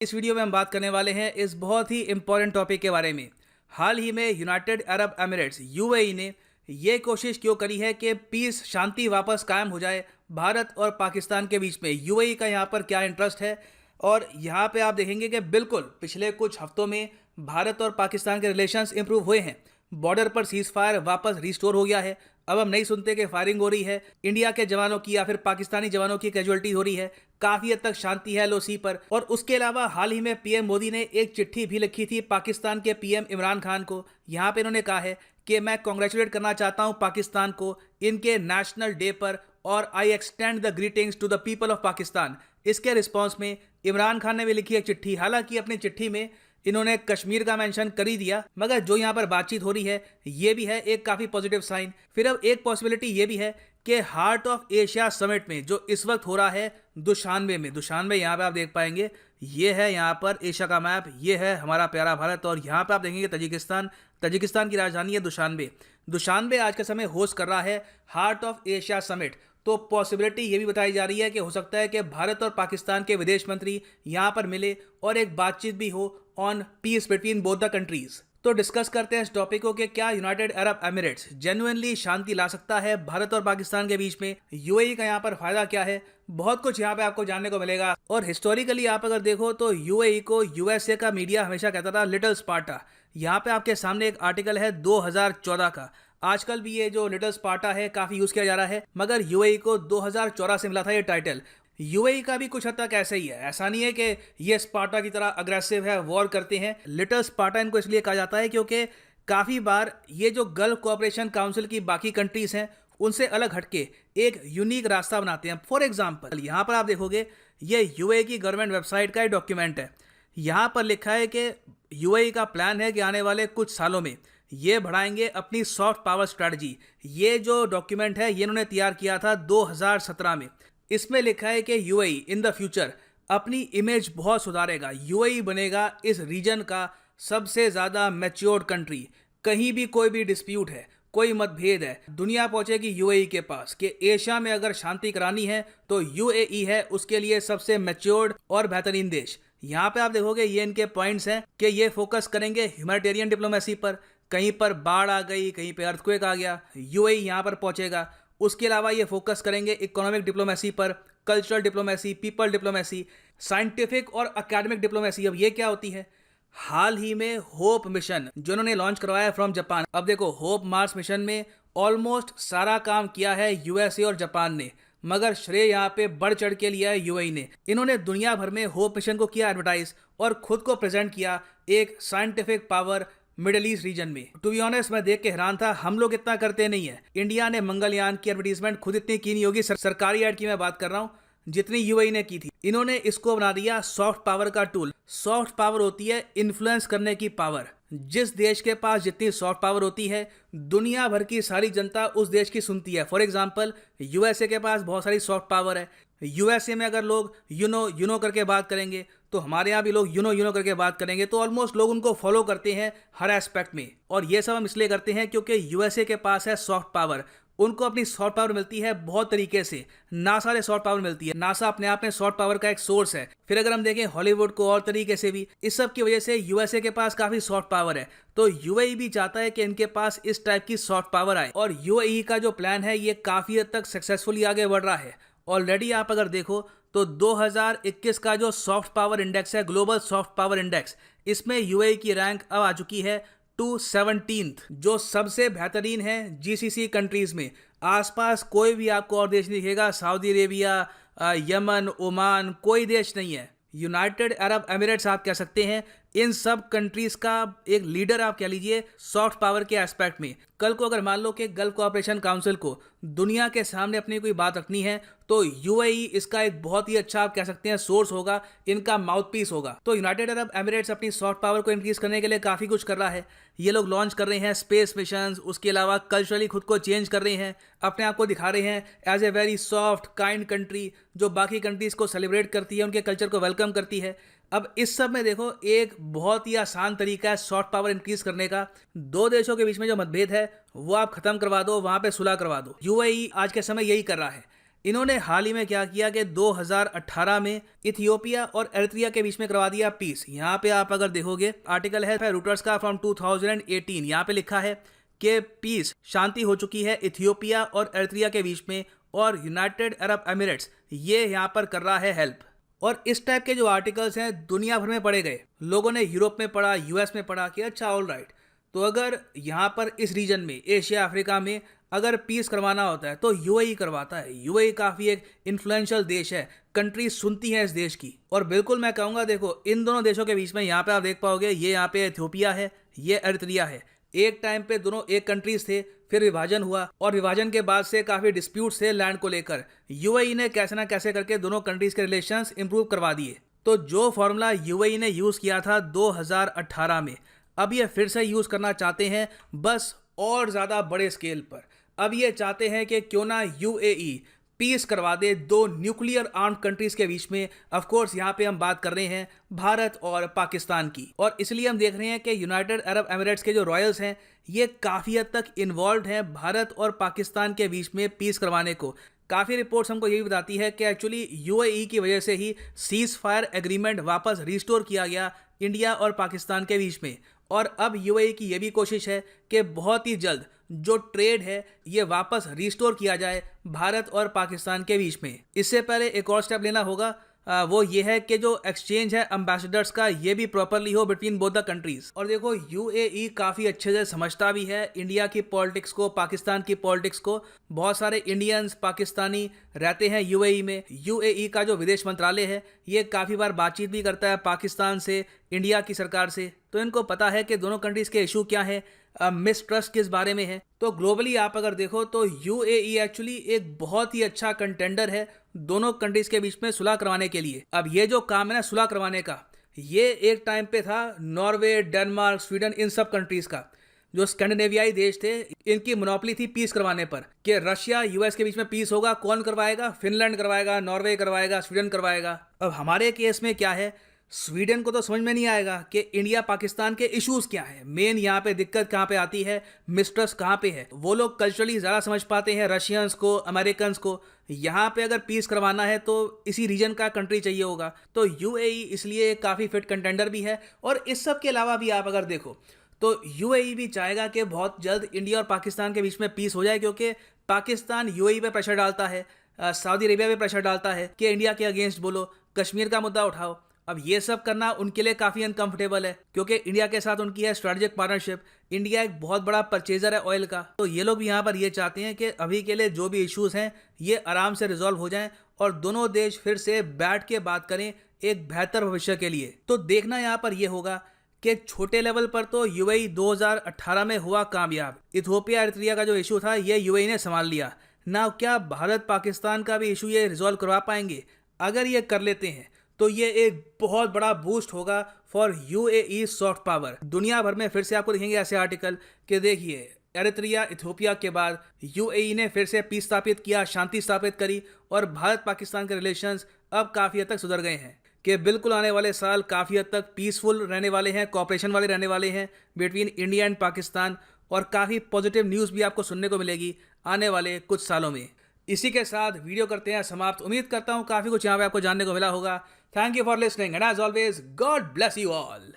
इस वीडियो में हम बात करने वाले हैं इस बहुत ही इंपॉर्टेंट टॉपिक के बारे में। हाल ही में यूनाइटेड अरब एमिरेट्स यूएई ने ये कोशिश क्यों करी है कि पीस शांति वापस कायम हो जाए भारत और पाकिस्तान के बीच में। यूएई का यहाँ पर क्या इंटरेस्ट है, और यहाँ पे आप देखेंगे कि बिल्कुल पिछले कुछ हफ्तों में भारत और पाकिस्तान के रिलेशंस इंप्रूव हुए हैं। बॉर्डर पर सीज फायर वापस रिस्टोर हो गया है। अब हम नहीं सुनते कि फायरिंग हो रही है इंडिया के जवानों की या फिर पाकिस्तानी जवानों की कैजुअलिटी हो रही है। काफी हद तक शांति है एलओसी पर। और उसके अलावा हाल ही में पीएम मोदी ने एक चिट्ठी भी लिखी थी पाकिस्तान के पीएम इमरान खान को। यहाँ पे इन्होंने कहा है कि मैं कॉन्ग्रेचुलेट करना चाहता हूँ पाकिस्तान को इनके नेशनल डे पर, और I extend the greetings to the people of Pakistan. इसके रिस्पॉन्स में इमरान खान ने भी लिखी एक चिट्ठी। हालांकि अपनी चिट्ठी में इन्होंने कश्मीर का मेंशन कर ही दिया, मगर जो यहाँ पर बातचीत हो रही है ये भी है एक काफ़ी पॉजिटिव साइन। फिर अब एक पॉसिबिलिटी ये भी है कि हार्ट ऑफ एशिया समिट में जो इस वक्त हो रहा है दुशानबे यहाँ पे आप देख पाएंगे, ये है यहाँ पर एशिया का मैप, ये है हमारा प्यारा भारत, और यहाँ पे आप देखेंगे तजिकिस्तान की राजधानी है दुशानबे आज के समय होस्ट कर रहा है हार्ट ऑफ एशिया समिट। तो पॉसिबिलिटी ये भी बताई जा रही है कि हो सकता है कि भारत और पाकिस्तान के विदेश मंत्री यहाँ पर मिले और एक बातचीत भी हो on peace between both the countries. तो डिस्कस करते हैं इस टॉपिक को कि क्या यूनाइटेड अरब एमिरेट्स जेन्युइनली शांति ला सकता है भारत और पाकिस्तान के बीच में। यूएई का यहाँ पर फायदा क्या है, बहुत कुछ यहाँ पे आपको जानने को मिलेगा। और हिस्टोरिकली आप अगर देखो तो यूएई को यूएसए का मीडिया हमेशा कहता था लिटिल स्पार्टा। यहाँ पे आपके सामने एक आर्टिकल है 2014 का। आजकल भी ये जो लिटिल स्पार्टा है काफी यूज किया जा रहा है, मगर यूएई को 2014 से मिला था ये टाइटल। यूएई का भी कुछ हद तक ऐसा ही है, ऐसा नहीं है कि ये स्पार्टा की तरह अग्रेसिव है, वॉर करते हैं। लिटिल स्पार्टा इनको इसलिए कहा जाता है क्योंकि काफ़ी बार ये जो गल्फ कोऑपरेशन काउंसिल की बाकी कंट्रीज़ हैं उनसे अलग हटके एक यूनिक रास्ता बनाते हैं। फॉर एग्जांपल यहाँ पर आप देखोगे ये यूएई की गवर्नमेंट वेबसाइट का एक डॉक्यूमेंट है। यहाँ पर लिखा है कि यूएई का प्लान है कि आने वाले कुछ सालों में ये बढ़ाएंगे अपनी सॉफ्ट पावर स्ट्रैटेजी। ये जो डॉक्यूमेंट है ये इन्होंने तैयार किया था 2017 में। इसमें लिखा है कि यूएई इन द फ्यूचर अपनी इमेज बहुत सुधारेगा। यूएई बनेगा इस रीजन का सबसे ज़्यादा मैच्योर्ड कंट्री। कहीं भी कोई भी डिस्प्यूट है, कोई मतभेद है, दुनिया पहुंचेगी यूएई के पास कि एशिया में अगर शांति करानी है तो यूएई है उसके लिए सबसे मैच्योर्ड और बेहतरीन देश। यहाँ पे आप देखोगे ये इनके पॉइंट्स हैं कि ये फोकस करेंगे ह्यूमैनिटेरियन डिप्लोमेसी पर। कहीं पर बाढ़ आ गई, कहीं पे अर्थक्वेक आ गया, यूएई यहाँ पर पहुंचेगा। उसके अलावा ये फोकस करेंगे इकोनॉमिक डिप्लोमेसी पर, cultural diplomacy, people diplomacy, scientific और एकेडमिक डिप्लोमेसी। अब ये क्या होती है, हाल ही में होप मिशन जो उन्होंने लॉन्च करवाया फ्रॉम जापान। अब देखो होप मार्स मिशन में ऑलमोस्ट सारा काम किया है यूएसए और जापान ने, मगर श्रेय यहाँ पे बढ़ चढ़ के लिया है यूएई ने। इन्होंने दुनिया भर में होप मिशन को किया एडवर्टाइज और खुद को प्रेजेंट किया एक scientific power middle east region में। टू बी ऑनेस्ट मैं देख के हैरान था, हम लोग इतना करते नहीं है। इंडिया ने मंगलयान की एडवर्टीजमेंट खुद इतनी की नहीं होगी, सरकारी एड की मैं बात कर रहा हूँ, जितनी यूएई ने की थी। इन्होंने इसको बना दिया सॉफ्ट पावर का टूल। सॉफ्ट पावर होती है इन्फ्लुएंस करने की पावर। जिस देश के पास जितनी सॉफ्ट पावर होती है दुनिया भर की सारी जनता उस देश की सुनती है। फॉर एग्जांपल यूएसए के पास बहुत सारी सॉफ्ट पावर है। यूएसए में अगर लोग यूनो करके बात करेंगे तो हमारे यहाँ भी लोग यूनो करके बात करेंगे, तो ऑलमोस्ट लोग उनको फॉलो करते हैं हर एस्पेक्ट में। और ये सब हम इसलिए करते हैं क्योंकि यूएसए के पास है सॉफ्ट पावर। उनको अपनी सॉफ्ट पावर मिलती है बहुत तरीके से। नासा से सॉफ्ट पावर मिलती है, नासा अपने आप में सॉफ्ट पावर का एक सोर्स है। फिर अगर हम देखें हॉलीवुड को और तरीके से भी, इस सब की वजह से यूएसए के पास काफी सॉफ्ट पावर है। तो यूएई भी चाहता है कि इनके पास इस टाइप की सॉफ्ट पावर आए, और यूएई का जो प्लान है ये काफी हद तक सक्सेसफुली आगे बढ़ रहा है। ऑलरेडी आप अगर देखो तो 2021 का जो सॉफ्ट पावर इंडेक्स है, ग्लोबल सॉफ्ट पावर इंडेक्स, इसमें यूएई की रैंक अब आ चुकी है 217th, जो सबसे बेहतरीन है जीसीसी कंट्रीज में। आसपास कोई भी आपको और देश नहीं दिखेगा, सऊदी अरेबिया, यमन, ओमान, कोई देश नहीं है। यूनाइटेड अरब एमिरेट्स आप कह सकते हैं इन सब कंट्रीज का एक लीडर आप कह लीजिए सॉफ्ट पावर के एस्पेक्ट में। कल को अगर मान लो कि गल्फ कोऑपरेशन काउंसिल को दुनिया के सामने अपनी कोई बात रखनी है तो यूएई इसका एक बहुत ही अच्छा आप कह सकते हैं सोर्स होगा, इनका माउथपीस होगा। तो यूनाइटेड अरब एमिरेट्स अपनी सॉफ्ट पावर को इंक्रीज करने के लिए काफ़ी कुछ कर रहा है। ये लोग लॉन्च कर रहे हैं स्पेस मिशंस, उसके अलावा कल्चरली खुद को चेंज कर रहे हैं, अपने आप को दिखा रहे हैं as a very soft kind country जो बाकी कंट्रीज़ को सेलिब्रेट करती है, उनके कल्चर को वेलकम करती है। अब इस सब में देखो एक बहुत ही आसान तरीका है सॉफ्ट पावर इंक्रीज करने का। दो देशों के बीच में जो मतभेद है वो आप खत्म करवा दो, वहां पे सुलह करवा दो। यूएई आज के समय यही कर रहा है। इन्होंने हाल ही में क्या किया कि 2018 में इथियोपिया और एरिट्रिया के बीच में करवा दिया पीस। यहाँ पे आप अगर देखोगे आर्टिकल है रूटर्स का फ्रॉम 2018, यहाँ पे लिखा है कि पीस शांति हो चुकी है इथियोपिया और एरिट्रिया के बीच में और यूनाइटेड अरब एमिरेट्स ये यहाँ पर कर रहा है हेल्प। और इस टाइप के जो आर्टिकल्स हैं दुनिया भर में पढ़े गए, लोगों ने यूरोप में पढ़ा, यूएस में पढ़ा कि अच्छा ऑल राइट, तो अगर यहाँ पर इस रीजन में एशिया अफ्रीका में अगर पीस करवाना होता है तो यूएई करवाता है। यूएई काफ़ी एक इन्फ्लुएंशियल देश है, कंट्री सुनती है इस देश की। और बिल्कुल मैं कहूँगा देखो इन दोनों देशों के बीच में यहाँ पे आप देख पाओगे ये यहाँ पे इथियोपिया है, ये एरिट्रिया है। एक टाइम पे दोनों एक कंट्रीज थे, फिर विभाजन हुआ और विभाजन के बाद से काफ़ी डिस्प्यूट्स थे लैंड को लेकर। यूएई ने कैसे ना कैसे करके दोनों कंट्रीज के रिलेशंस इंप्रूव करवा दिए। तो जो फॉर्मूला यूएई ने यूज़ किया था 2018 में, अब ये फिर से यूज़ करना चाहते हैं, बस और ज़्यादा बड़े स्केल पर। अब ये चाहते हैं कि क्यों ना यूएई पीस करवा दे दो न्यूक्लियर आर्म्ड कंट्रीज के बीच में। ऑफ कोर्स यहाँ पे हम बात कर रहे हैं भारत और पाकिस्तान की, और इसलिए हम देख रहे हैं कि यूनाइटेड अरब एमिरेट्स के जो रॉयल्स हैं ये काफ़ी हद तक इन्वॉल्व हैं भारत और पाकिस्तान के बीच में पीस करवाने को। काफ़ी रिपोर्ट्स हमको यही बताती है कि एक्चुअली यूएई की वजह से ही सीज फायर एग्रीमेंट वापस रिस्टोर किया गया इंडिया और पाकिस्तान के बीच में। और अब यूएई की ये भी कोशिश है कि बहुत ही जल्द जो ट्रेड है ये वापस रिस्टोर किया जाए भारत और पाकिस्तान के बीच में। इससे पहले एक और स्टेप लेना होगा, वो ये है कि जो एक्सचेंज है एम्बेसडर्स का ये भी प्रॉपरली हो बिटवीन बोथ द कंट्रीज। और देखो यूएई काफ़ी अच्छे से समझता भी है इंडिया की पॉलिटिक्स को, पाकिस्तान की पॉलिटिक्स को। बहुत सारे इंडियंस पाकिस्तानी रहते हैं यूएई में। यूएई का जो विदेश मंत्रालय है ये काफ़ी बार बातचीत भी करता है पाकिस्तान से, इंडिया की सरकार से। तो इनको पता है कि दोनों कंट्रीज़ के इशू क्या है, मिसट्रस्ट किस बारे में है। तो ग्लोबली आप अगर देखो तो यूएई एक्चुअली एक बहुत ही अच्छा कंटेंडर है दोनों कंट्रीज के बीच में सुलह करवाने के लिए। अब ये जो काम है ना सुलह करवाने का, ये एक टाइम पे था नॉर्वे, डेनमार्क, स्वीडन, इन सब कंट्रीज का, जो स्कैंडिनेवियाई देश थे, इनकी मोनोपोली थी पीस करवाने पर कि रशिया यूएस के बीच में पीस होगा। कौन करवाएगा? फिनलैंड करवाएगा, नॉर्वे करवाएगा, स्वीडन करवाएगा। अब हमारे केस में क्या है, स्वीडन को तो समझ में नहीं आएगा कि इंडिया पाकिस्तान के इश्यूज क्या हैं, मेन यहाँ पे दिक्कत कहाँ पे आती है, मिसट्रस्ट कहाँ पे है। वो लोग कल्चरली ज़्यादा समझ पाते हैं रशियंस को, अमेरिकन्स को। यहाँ पे अगर पीस करवाना है तो इसी रीजन का कंट्री चाहिए होगा। तो यूएई इसलिए काफ़ी फिट कंटेंडर भी है। और इस सब के अलावा भी आप अगर देखो तो यूएई भी चाहेगा कि बहुत जल्द इंडिया और पाकिस्तान के बीच में पीस हो जाए, क्योंकि पाकिस्तान यूएई पे प्रेशर डालता है, सऊदी अरेबिया पे प्रेशर डालता है कि इंडिया के अगेंस्ट बोलो, कश्मीर का मुद्दा उठाओ। अब ये सब करना उनके लिए काफ़ी अनकंफर्टेबल है, क्योंकि इंडिया के साथ उनकी है स्ट्रेटेजिक पार्टनरशिप। इंडिया एक बहुत बड़ा परचेजर है ऑयल का। तो ये लोग भी यहाँ पर ये चाहते हैं कि अभी के लिए जो भी इश्यूज हैं ये आराम से रिजॉल्व हो जाएं और दोनों देश फिर से बैठ के बात करें एक बेहतर भविष्य के लिए। तो देखना यहाँ पर यह होगा कि छोटे लेवल पर तो यूएई 2018 में हुआ कामयाब। इथियोपिया एरिट्रिया का जो इशू था ये यूएई ने संभाल लिया ना। क्या भारत पाकिस्तान का भी इशू ये रिजॉल्व करवा पाएंगे? अगर ये कर लेते हैं तो ये एक बहुत बड़ा बूस्ट होगा फॉर यूएई सॉफ्ट पावर। दुनिया भर में फिर से आपको दिखेंगे ऐसे आर्टिकल कि देखिए एरिट्रिया इथियोपिया के बाद यूएई ने फिर से पीस स्थापित किया, शांति स्थापित करी, और भारत पाकिस्तान के रिलेशंस अब काफ़ी हद तक सुधर गए हैं कि बिल्कुल आने वाले साल काफ़ी हद तक पीसफुल रहने वाले हैं, कॉपरेशन वाले रहने वाले हैं बिटवीन इंडिया एंड पाकिस्तान। और काफ़ी पॉजिटिव न्यूज़ भी आपको सुनने को मिलेगी आने वाले कुछ सालों में। इसी के साथ वीडियो करते हैं समाप्त। उम्मीद करता हूँ काफ़ी कुछ यहाँ पे आपको जानने को मिला होगा। Thank you for listening and as always God bless you all.